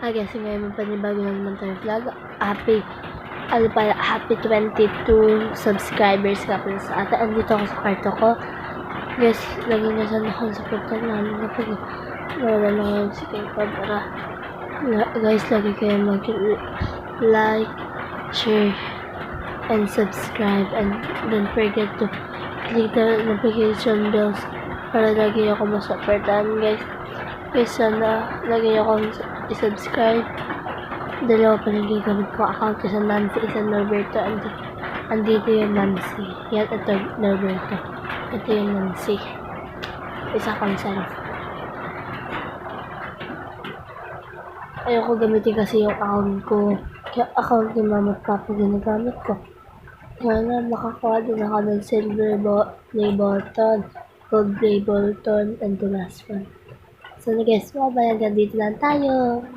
Kasi ngayon panibago na naman tayo vlog. Happy 22 subscribers ka pala sa atin. Andito ako sa kwarto ko. Guys, lagi na sana akong supportan namin kapag wala na ngayon si K-pop. Guys, lagi kayo mag-like, share, and subscribe. And don't forget to click the notification bells para lagi ako masupportan, guys. Guys, sana lagi akong i-subscribe. Dalawa pa lang gagamit ko account, isa Nancy, isa Norberto. Andito yung Nancy. Yan, ito Norberto. Ito yung Nancy. Isa kong self. Ayoko gamitin kasi yung account ko. Kaya account ni Mama at Papa ginagamit ko. Sana makakuha din ako ng silver play button, gold play button, and the last one. So guys, bye-bye. Hanggang dito lang tayo.